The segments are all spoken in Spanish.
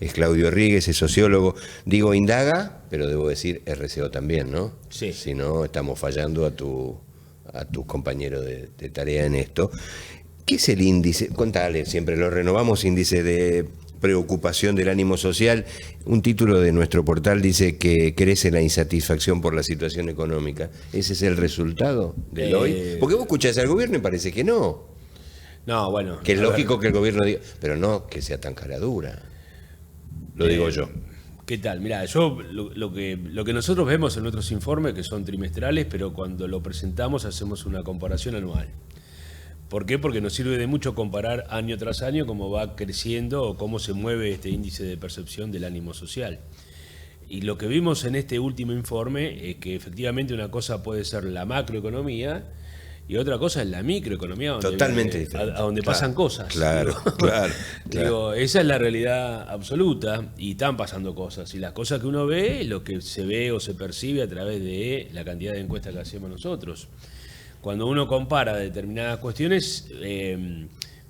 Es Claudio Ríguez, es sociólogo. Digo, indaga, pero debo decir RCO también, ¿no? Sí. Si no, estamos fallando a tu compañero de tarea en esto. ¿Qué es el índice? Contale, siempre lo renovamos, índice de preocupación del ánimo social. Un título de nuestro portal dice que crece la insatisfacción por la situación económica. ¿Ese es el resultado del hoy? Porque vos escuchás al gobierno y parece que no. No, bueno. Que es lógico que el gobierno diga, pero no que sea tan cara dura. Lo digo yo. ¿Qué tal? Mirá, yo lo que nosotros vemos en nuestros informes, que son trimestrales, pero cuando lo presentamos hacemos una comparación anual. ¿Por qué? Porque nos sirve de mucho comparar año tras año cómo va creciendo o cómo se mueve este índice de percepción del ánimo social. Y lo que vimos en este último informe es que efectivamente una cosa puede ser la macroeconomía y otra cosa es la microeconomía, donde Totalmente diferente. a donde pasan cosas. Claro, Digo, claro. digo, esa es la realidad absoluta y están pasando cosas. Y las cosas que uno ve es lo que se ve o se percibe a través de la cantidad de encuestas que hacemos nosotros. Cuando uno compara determinadas cuestiones,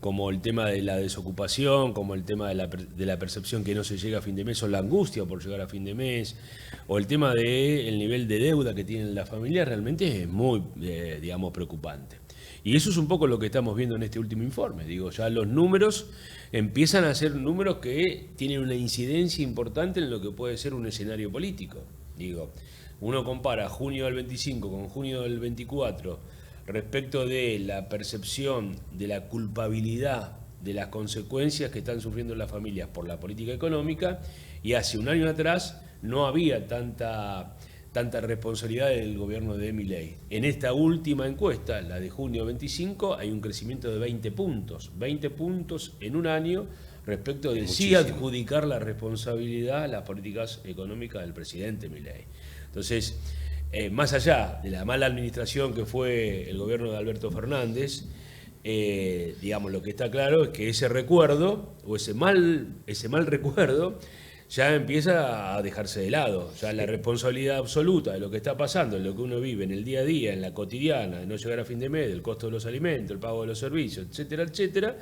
como el tema de la desocupación, como el tema de la percepción que no se llega a fin de mes o la angustia por llegar a fin de mes, o el tema del nivel de deuda que tienen las familias, realmente es muy, digamos, preocupante. Y eso es un poco lo que estamos viendo en este último informe. Digo, ya los números empiezan a ser números que tienen una incidencia importante en lo que puede ser un escenario político. Digo, uno compara junio del 25 con junio del 24 respecto de la percepción de la culpabilidad de las consecuencias que están sufriendo las familias por la política económica, y hace un año atrás no había tanta responsabilidad del gobierno de Milei. En esta última encuesta, la de junio 25, hay un crecimiento de 20 puntos en un año respecto de sí adjudicar la responsabilidad a las políticas económicas del presidente Milei. Entonces, más allá de la mala administración que fue el gobierno de Alberto Fernández, digamos, lo que está claro es que ese recuerdo, o ese mal recuerdo, ya empieza a dejarse de lado. Ya la responsabilidad absoluta de lo que está pasando, en lo que uno vive en el día a día, en la cotidiana, de no llegar a fin de mes, del costo de los alimentos, el pago de los servicios, etcétera, etcétera,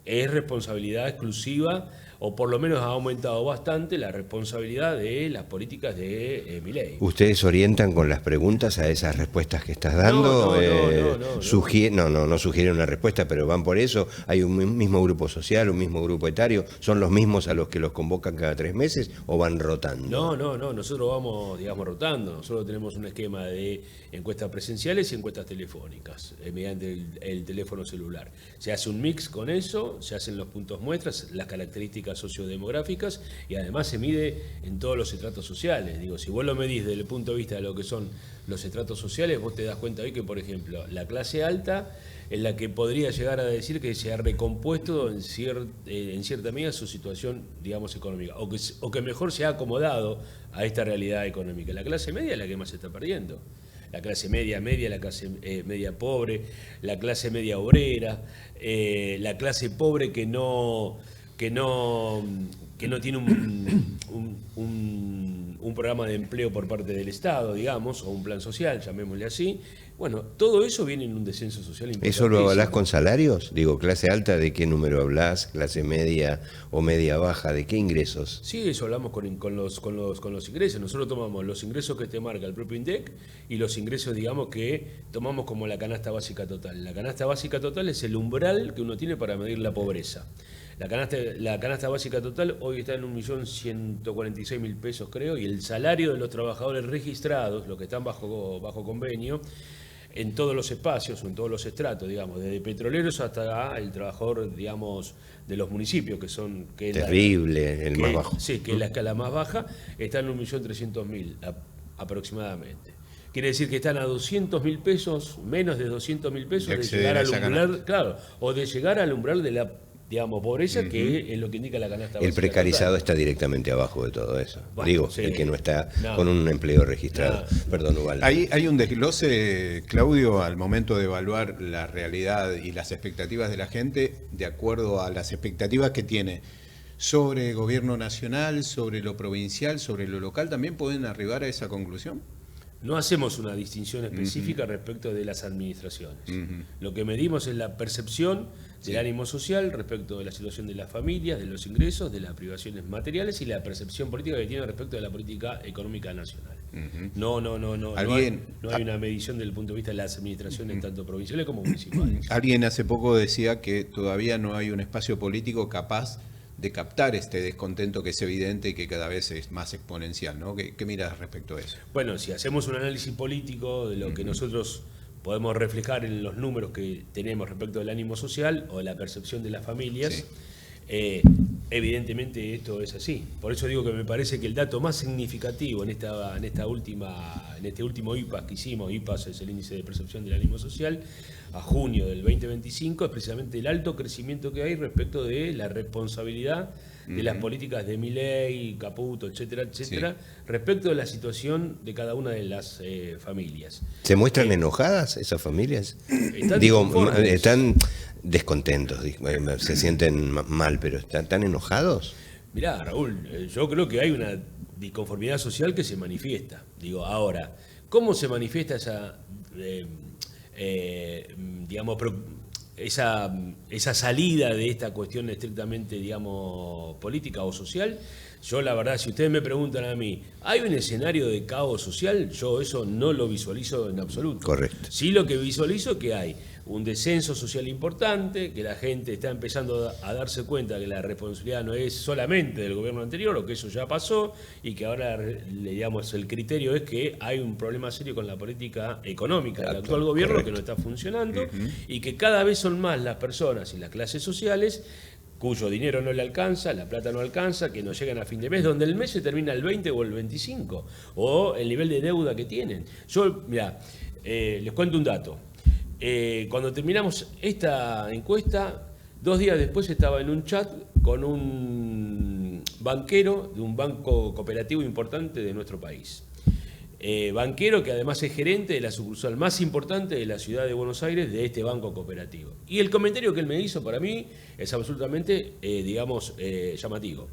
es responsabilidad exclusiva, o por lo menos ha aumentado bastante la responsabilidad de las políticas de Milei. ¿Ustedes orientan con las preguntas a esas respuestas que estás dando? No sugieren una respuesta, pero van por eso. ¿Hay un mismo grupo social, un mismo grupo etario? ¿Son los mismos a los que los convocan cada 3 meses o van rotando? No, nosotros vamos, digamos, rotando. Nosotros tenemos un esquema de encuestas presenciales y encuestas telefónicas, mediante el teléfono celular. Se hace un mix con eso, se hacen los puntos muestras, las características sociodemográficas, y además se mide en todos los estratos sociales. Digo, si vos lo medís desde el punto de vista de lo que son los estratos sociales, vos te das cuenta hoy que, por ejemplo, la clase alta es la que podría llegar a decir que se ha recompuesto en cierta medida su situación, digamos, económica, o que mejor se ha acomodado a esta realidad económica. La clase media es la que más se está perdiendo. La clase media, la clase media pobre, la clase media obrera, la clase pobre que no tiene un programa de empleo por parte del Estado, digamos, o un plan social, llamémosle así. Bueno, todo eso viene en un descenso social importante. ¿Eso lo hablás con salarios? Digo, clase alta, ¿de qué número hablás? ¿Clase media o media baja? ¿De qué ingresos? Sí, eso hablamos con los ingresos. Nosotros tomamos los ingresos que te marca el propio INDEC y los ingresos, digamos, que tomamos como la canasta básica total. La canasta básica total es el umbral que uno tiene para medir la pobreza. La canasta básica total hoy está en 1.146.000 pesos, creo, y el salario de los trabajadores registrados, los que están bajo convenio, en todos los espacios o en todos los estratos, digamos, desde petroleros hasta el trabajador, digamos, de los municipios, que es terrible, el más bajo. Sí, que es la escala más baja, está en 1.300.000 aproximadamente. Quiere decir que están a 200.000 pesos, menos de 200.000 pesos de llegar al umbral, claro, o de llegar al umbral de la, digamos, pobreza, que es lo que indica la canasta básica. El precarizado total está directamente abajo de todo eso. Bueno, Digo, sí. El que no está con un empleo registrado. Perdón, Ubaldo. Hay un desglose, Claudio, al momento de evaluar la realidad y las expectativas de la gente, de acuerdo a las expectativas que tiene sobre el gobierno nacional, sobre lo provincial, sobre lo local. ¿También pueden arribar a esa conclusión? No hacemos una distinción específica respecto de las administraciones. Lo que medimos es la percepción del ánimo social respecto de la situación de las familias, de los ingresos, de las privaciones materiales y la percepción política que tiene respecto de la política económica nacional. No hay una medición desde el punto de vista de las administraciones tanto provinciales como municipales. Alguien hace poco decía que todavía no hay un espacio político capaz de captar este descontento que es evidente y que cada vez es más exponencial, ¿no? ¿Qué miras respecto a eso? Bueno, si hacemos un análisis político de lo que nosotros podemos reflejar en los números que tenemos respecto del ánimo social o de la percepción de las familias, evidentemente esto es así. Por eso digo que me parece que el dato más significativo en este último IPAS que hicimos, IPAS es el índice de percepción del ánimo social, a junio del 2025, es precisamente el alto crecimiento que hay respecto de la responsabilidad de las políticas de Milei, Caputo, etcétera, etcétera, respecto de la situación de cada una de las familias. ¿Se muestran enojadas esas familias? Están descontentos, se sienten mal, pero ¿están enojados? Mirá, Raúl, yo creo que hay una disconformidad social que se manifiesta. Ahora, ¿cómo se manifiesta esa, esa salida de esta cuestión estrictamente, política o social? Yo, la verdad, si ustedes me preguntan a mí, ¿hay un escenario de caos social? Yo eso no lo visualizo en absoluto. Correcto. Sí, lo que visualizo es que hay un descenso social importante, que la gente está empezando a darse cuenta que la responsabilidad no es solamente del gobierno anterior, o que eso ya pasó, y que ahora, el criterio es que hay un problema serio con la política económica del actual gobierno. Correcto. Que no está funcionando, y que cada vez son más las personas y las clases sociales cuyo dinero no le alcanza, la plata no alcanza, que no llegan a fin de mes, donde el mes se termina el 20 o el 25, o el nivel de deuda que tienen. Yo, les cuento un dato. Cuando terminamos esta encuesta, 2 días después estaba en un chat con un banquero de un banco cooperativo importante de nuestro país. Banquero que además es gerente de la sucursal más importante de la ciudad de Buenos Aires de este banco cooperativo. Y el comentario que él me hizo para mí es absolutamente, llamativo.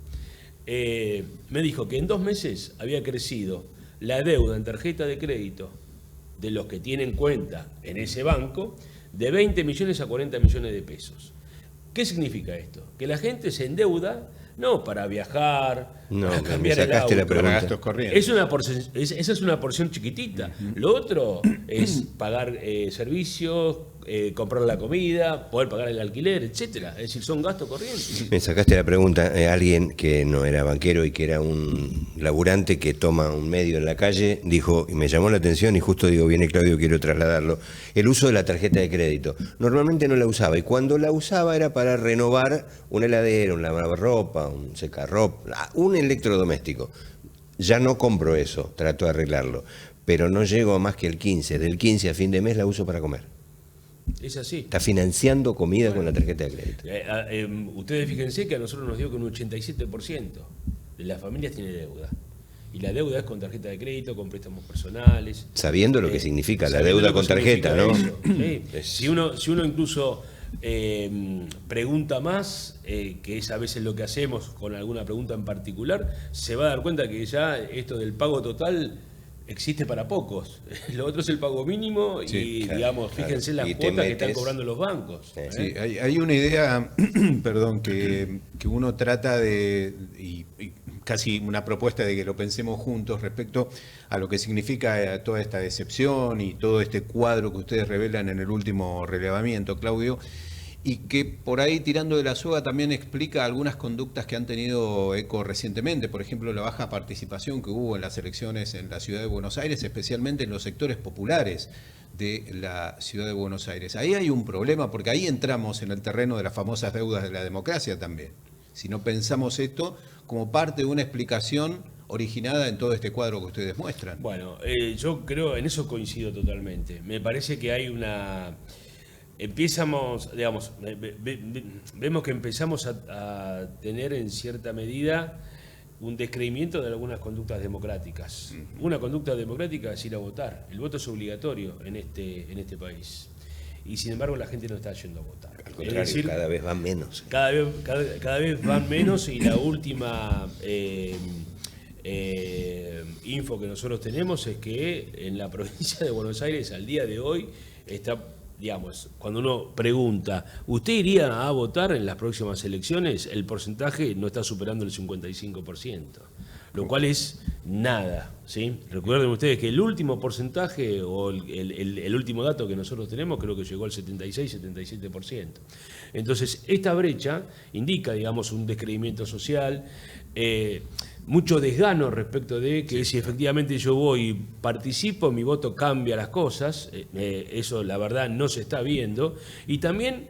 Me dijo que en 2 meses había crecido la deuda en tarjeta de crédito de los que tienen cuenta en ese banco de 20 millones a 40 millones de pesos. ¿Qué significa esto? Que la gente se endeuda no para viajar, para cambiar el auto, para gastos corrientes. Esa es una porción chiquitita. Lo otro es pagar servicios, comprar la comida, poder pagar el alquiler, etcétera. Es decir, son gastos corrientes. Me sacaste la pregunta. Alguien que no era banquero y que era un laburante que toma un medio en la calle, dijo, y me llamó la atención, y justo digo, viene Claudio, quiero trasladarlo, el uso de la tarjeta de crédito. Normalmente no la usaba, y cuando la usaba era para renovar una heladera, un lavarropa, un secarropa, un electrodoméstico. Ya no compro eso, trato de arreglarlo, pero no llego a más que el 15. Del 15 a fin de mes la uso para comer. Es así. Está financiando comida con la tarjeta de crédito. Ustedes fíjense que a nosotros nos dio que un 87% de las familias tiene deuda. Y la deuda es con tarjeta de crédito, con préstamos personales. Sabiendo lo que significa la deuda con tarjeta, ¿no? Sí. Si uno incluso pregunta más, que es a veces lo que hacemos con alguna pregunta en particular, se va a dar cuenta que ya esto del pago total existe para pocos. Lo otro es el pago mínimo y, fíjense las cuotas que están cobrando los bancos. Sí, hay una idea, perdón, que uno trata de, y casi una propuesta de que lo pensemos juntos respecto a lo que significa toda esta decepción y todo este cuadro que ustedes revelan en el último relevamiento, Claudio, y que por ahí tirando de la soga también explica algunas conductas que han tenido eco recientemente, por ejemplo la baja participación que hubo en las elecciones en la ciudad de Buenos Aires, especialmente en los sectores populares de la ciudad de Buenos Aires. Ahí hay un problema porque ahí entramos en el terreno de las famosas deudas de la democracia también. Si no pensamos esto como parte de una explicación originada en todo este cuadro que ustedes muestran. Bueno, yo creo, en eso coincido totalmente. Me parece que hay una... vemos que empezamos a tener en cierta medida un descreimiento de algunas conductas democráticas. Una conducta democrática es ir a votar. El voto es obligatorio en este país. Y sin embargo la gente no está yendo a votar. Al contrario, es decir, cada vez van menos. Cada vez van menos y la última info que nosotros tenemos es que en la provincia de Buenos Aires al día de hoy está digamos, cuando uno pregunta, ¿usted iría a votar en las próximas elecciones? El porcentaje no está superando el 55%, lo cual es nada, ¿sí? Recuerden ustedes que el último porcentaje o el último dato que nosotros tenemos creo que llegó al 76-77%. Entonces, esta brecha indica, digamos, un descreimiento social, mucho desgano respecto de que si efectivamente yo voy y participo, mi voto cambia las cosas, eso la verdad no se está viendo, y también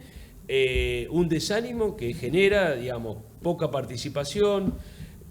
un desánimo que genera, digamos, poca participación,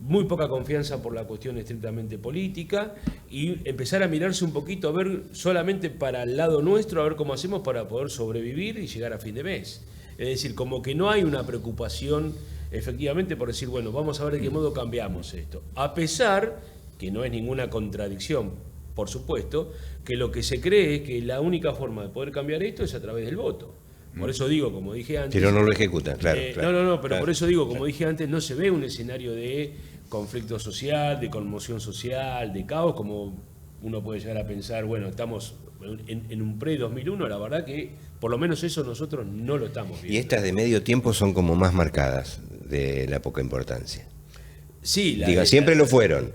muy poca confianza por la cuestión estrictamente política, y empezar a mirarse un poquito, a ver solamente para el lado nuestro, a ver cómo hacemos para poder sobrevivir y llegar a fin de mes. Es decir, como que no hay una preocupación efectivamente por decir, bueno, vamos a ver de qué modo cambiamos esto. A pesar que no es ninguna contradicción, por supuesto, que lo que se cree es que la única forma de poder cambiar esto es a través del voto. Por eso digo, como dije antes... Pero no lo ejecutan, claro. No, pero claro, por eso digo, como dije antes, no se ve un escenario de conflicto social, de conmoción social, de caos, como uno puede llegar a pensar, bueno, estamos en un pre-2001, la verdad que por lo menos eso nosotros no lo estamos viendo. Y estas de medio tiempo son como más marcadas de la poca importancia. Sí, siempre lo fueron.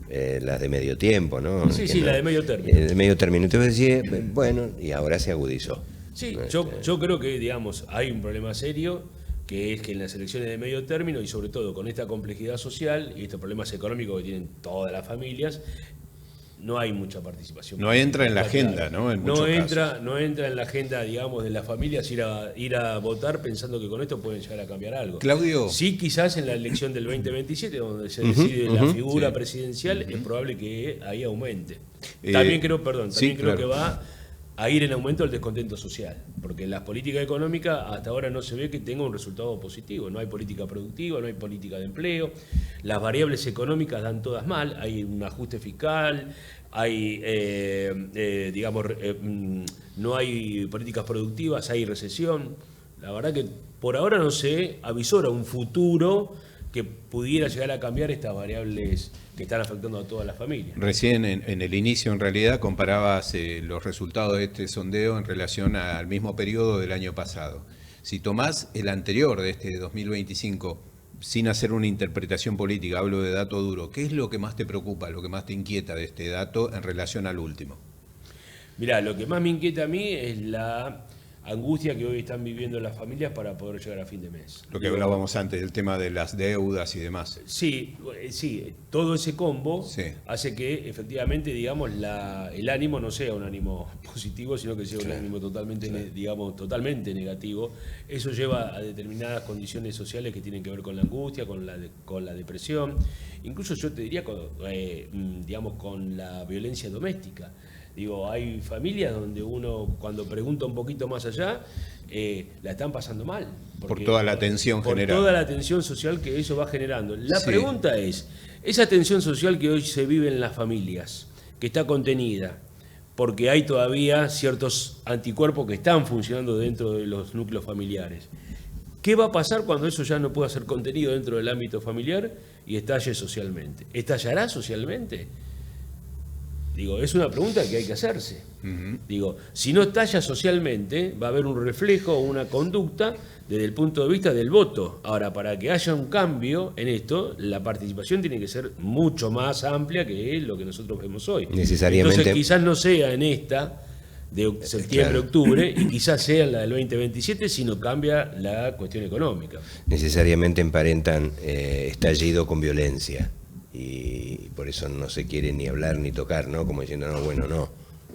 Las de medio tiempo, ¿no? Sí, la de medio término. De medio término. Entonces decís, bueno, y ahora se agudizó. Sí, yo creo que, digamos, hay un problema serio, que es que en las elecciones de medio término, y sobre todo con esta complejidad social y estos problemas económicos que tienen todas las familias, no hay mucha participación. No entra en la agenda, ¿no? No entra en la agenda, digamos, de las familias ir a votar pensando que con esto pueden llegar a cambiar algo. Claudio. Sí, quizás en la elección del 2027, donde se decide la figura presidencial, es probable que ahí aumente. También creo, creo que va a ir en aumento el descontento social, porque en las políticas económicas hasta ahora no se ve que tenga un resultado positivo. No hay política productiva, no hay política de empleo, las variables económicas dan todas mal, hay un ajuste fiscal, hay, no hay políticas productivas, hay recesión. La verdad que por ahora no se avisora un futuro que pudiera llegar a cambiar estas variables que están afectando a todas las familias. Recién en el inicio, en realidad, comparabas los resultados de este sondeo en relación al mismo periodo del año pasado. Si tomás el anterior de este 2025, sin hacer una interpretación política, hablo de dato duro, ¿qué es lo que más te preocupa, lo que más te inquieta de este dato en relación al último? Mirá, lo que más me inquieta a mí es la angustia que hoy están viviendo las familias para poder llegar a fin de mes. Lo que hablábamos antes, del tema de las deudas y demás. Sí, todo ese combo hace que efectivamente, digamos, el ánimo no sea un ánimo positivo, sino que sea un ánimo totalmente, totalmente negativo. Eso lleva a determinadas condiciones sociales que tienen que ver con la angustia, con la depresión, incluso yo te diría, con la violencia doméstica. Digo, hay familias donde uno, cuando pregunta un poquito más allá, la están pasando mal. Por toda la tensión generada. Por toda la tensión social que eso va generando. La pregunta es, esa tensión social que hoy se vive en las familias, que está contenida, porque hay todavía ciertos anticuerpos que están funcionando dentro de los núcleos familiares, ¿qué va a pasar cuando eso ya no pueda ser contenido dentro del ámbito familiar y estalle socialmente? ¿Estallará socialmente? Digo, es una pregunta que hay que hacerse. Digo, si no estalla socialmente, va a haber un reflejo o una conducta desde el punto de vista del voto. Ahora, para que haya un cambio en esto, la participación tiene que ser mucho más amplia que lo que nosotros vemos hoy. Necesariamente. Entonces, quizás no sea en esta de septiembre-octubre, y quizás sea en la del 2027 si no cambia la cuestión económica. Necesariamente emparentan estallido con violencia. Y por eso no se quiere ni hablar ni tocar, ¿no? Como diciendo, no, bueno, no.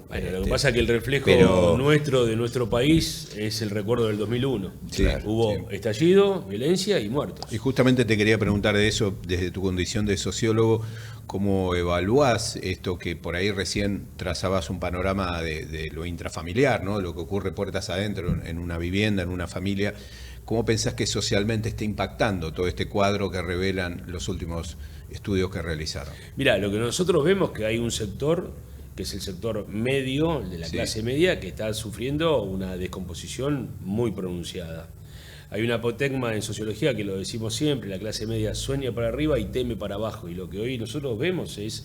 Bueno, lo que pasa es que el reflejo nuestro, de nuestro país, es el recuerdo del 2001. Sí, Hubo estallido, violencia y muertos. Y justamente te quería preguntar de eso, desde tu condición de sociólogo, ¿cómo evaluás esto que por ahí recién trazabas un panorama de lo intrafamiliar, ¿no? Lo que ocurre puertas adentro en una vivienda, en una familia? ¿Cómo pensás que socialmente está impactando todo este cuadro que revelan los últimos estudios que realizaron? Mirá, lo que nosotros vemos es que hay un sector, que es el sector medio, de la clase media, que está sufriendo una descomposición muy pronunciada. Hay un apotegma en sociología que lo decimos siempre: la clase media sueña para arriba y teme para abajo. Y lo que hoy nosotros vemos es,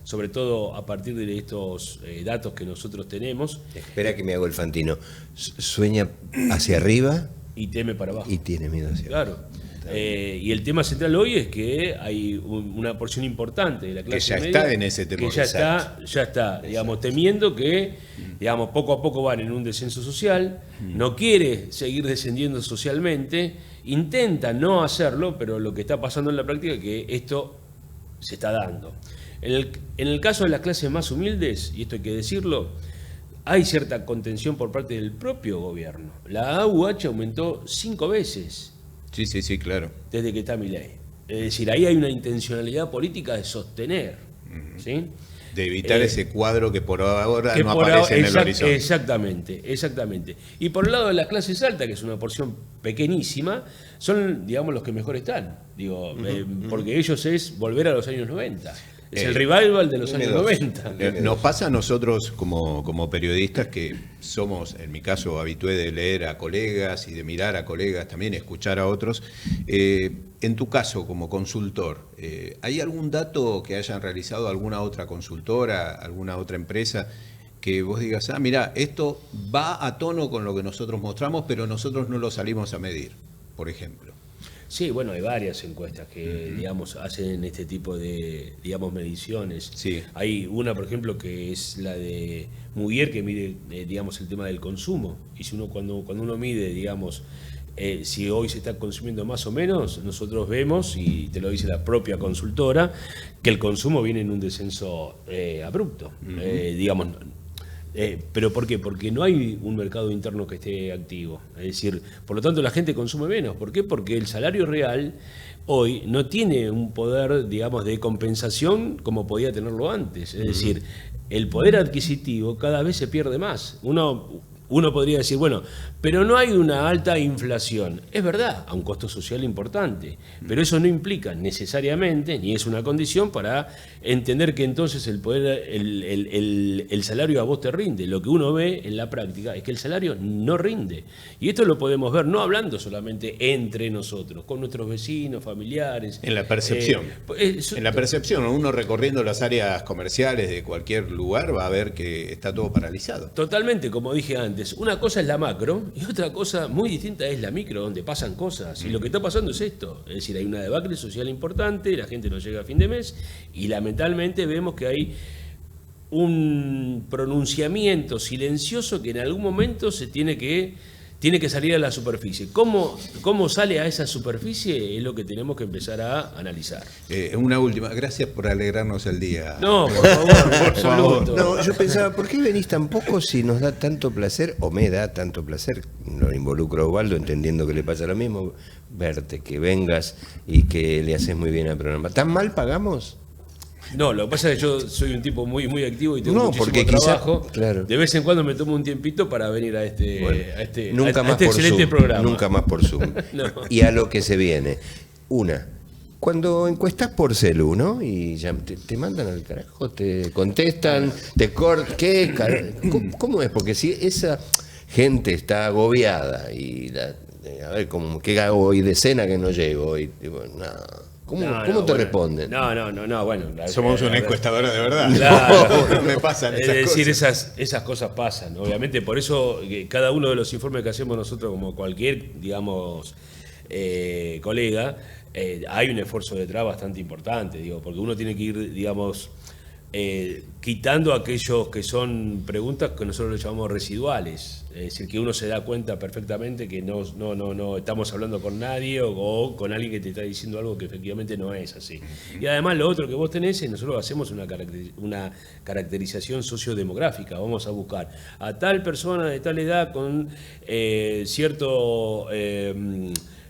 sobre todo a partir de estos datos que nosotros tenemos... Espera que me hago el fantino. Sueña hacia arriba y teme para abajo. Y tiene miedo hacia abajo. Claro. Y el tema central hoy es que hay una porción importante de la clase media que ya está en ese temor. Que ya está, digamos, temiendo que, digamos, poco a poco van en un descenso social, no quiere seguir descendiendo socialmente, intenta no hacerlo, pero lo que está pasando en la práctica es que esto se está dando. En el caso de las clases más humildes, y esto hay que decirlo, hay cierta contención por parte del propio gobierno. La AUH aumentó 5 veces. Sí, claro. Desde que está Milei. Es decir, ahí hay una intencionalidad política de sostener, ¿sí? De evitar ese cuadro que por ahora no aparece en el horizonte. Exactamente. Y por el lado de las clases altas, que es una porción pequeñísima, son, digamos, los que mejor están. Digo, porque ellos es volver a los años 90. Es el revival de los años 90. Nos pasa a nosotros como periodistas que somos, en mi caso, habitué de leer a colegas y de mirar a colegas, también escuchar a otros. En tu caso, como consultor, ¿hay algún dato que hayan realizado alguna otra consultora, alguna otra empresa, que vos digas, mira, esto va a tono con lo que nosotros mostramos, pero nosotros no lo salimos a medir, por ejemplo? Sí, bueno, hay varias encuestas que, digamos, hacen este tipo de, digamos, mediciones. Sí. Hay una, por ejemplo, que es la de Muguier, que mide, digamos, el tema del consumo. Y si cuando uno mide, digamos, si hoy se está consumiendo más o menos, nosotros vemos, y te lo dice la propia consultora, que el consumo viene en un descenso abrupto. Digamos, ¿pero por qué? Porque no hay un mercado interno que esté activo. Es decir, por lo tanto la gente consume menos. ¿Por qué? Porque el salario real hoy no tiene un poder, digamos, de compensación como podía tenerlo antes. Es decir, el poder adquisitivo cada vez se pierde más. Uno podría decir, bueno, pero no hay una alta inflación. Es verdad, a un costo social importante, pero eso no implica necesariamente, ni es una condición para entender que entonces el poder, el salario a vos te rinde. Lo que uno ve en la práctica es que el salario no rinde. Y esto lo podemos ver no hablando solamente entre nosotros, con nuestros vecinos, familiares. En la percepción. En la percepción, uno recorriendo las áreas comerciales de cualquier lugar va a ver que está todo paralizado. Totalmente, como dije antes. Una cosa es la macro y otra cosa muy distinta es la micro, donde pasan cosas. Y lo que está pasando es esto. Es decir, hay una debacle social importante, la gente no llega a fin de mes y lamentablemente vemos que hay un pronunciamiento silencioso que en algún momento se tiene que salir a la superficie. ¿Cómo sale a esa superficie? Es lo que tenemos que empezar a analizar. Una última. Gracias por alegrarnos el día. No, por favor, por favor. No, yo pensaba, ¿por qué venís tan poco si nos da tanto placer, o me da tanto placer, lo involucro a Osvaldo, entendiendo que le pasa lo mismo, verte, que vengas y que le haces muy bien al programa? ¿Tan mal pagamos? No, lo que pasa es que yo soy un tipo muy activo y tengo muchísimo trabajo. Claro. De vez en cuando me tomo un tiempito para venir a este excelente programa. Nunca más por Zoom. No. Y a lo que se viene. Cuando encuestás por celu, ¿no? Y ya te mandan al carajo, te contestan, te cortan. ¿Cómo es? Porque si esa gente está agobiada y a ver, ¿qué hago hoy de cena que no llego? Y digo, no. ¿Cómo te responden? No, bueno. Somos una encuestadora de verdad. Claro. No me pasan esas cosas. Es decir, cosas. esas cosas pasan. Obviamente, por eso cada uno de los informes que hacemos nosotros, como cualquier, digamos, colega, hay un esfuerzo detrás bastante importante, digo, porque uno tiene que ir, digamos, quitando aquellos que son preguntas que nosotros le llamamos residuales. Es decir, que uno se da cuenta perfectamente que no estamos hablando con nadie o con alguien que te está diciendo algo que efectivamente no es así. Y además lo otro que vos tenés es, nosotros hacemos una caracterización sociodemográfica. Vamos a buscar a tal persona de tal edad con cierto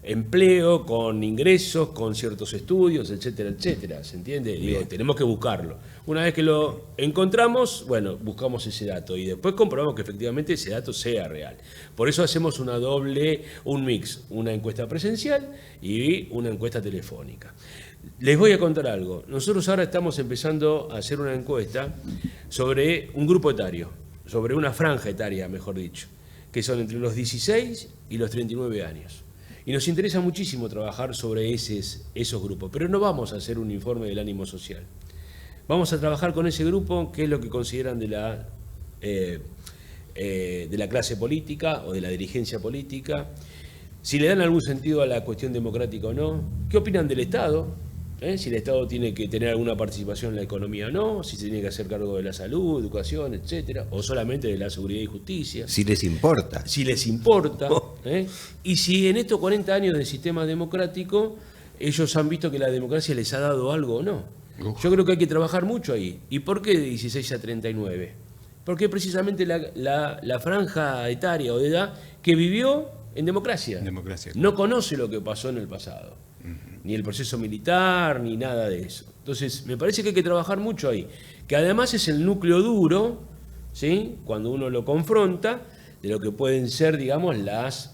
empleo, con ingresos, con ciertos estudios, etcétera, etcétera. ¿Se entiende? Digo, tenemos que buscarlo. Una vez que lo encontramos, bueno, buscamos ese dato y después comprobamos que efectivamente ese dato sea real. Por eso hacemos un mix, una encuesta presencial y una encuesta telefónica. Les voy a contar algo. Nosotros ahora estamos empezando a hacer una encuesta sobre un grupo etario, sobre una franja etaria, mejor dicho. que son entre los 16 y los 39 años. Y nos interesa muchísimo trabajar sobre esos grupos, pero no vamos a hacer un informe del ánimo social. Vamos a trabajar con ese grupo, que es lo que consideran de la clase política o de la dirigencia política, si le dan algún sentido a la cuestión democrática o no, qué opinan del Estado, si el Estado tiene que tener alguna participación en la economía o no, si se tiene que hacer cargo de la salud, educación, etcétera, o solamente de la seguridad y justicia. Si les importa. Si les importa. Y si en estos 40 años del sistema democrático ellos han visto que la democracia les ha dado algo o no. Yo creo que hay que trabajar mucho ahí. ¿Y por qué de 16 a 39? Porque precisamente la franja etaria o de edad que vivió en democracia. No conoce lo que pasó en el pasado. Ni el proceso militar, ni nada de eso. Entonces, me parece que hay que trabajar mucho ahí. Que además es el núcleo duro, ¿sí?, cuando uno lo confronta, de lo que pueden ser, digamos, las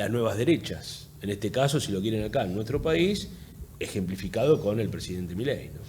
nuevas derechas. En este caso, si lo quieren acá, en nuestro país, ejemplificado con el presidente Milei, ¿no?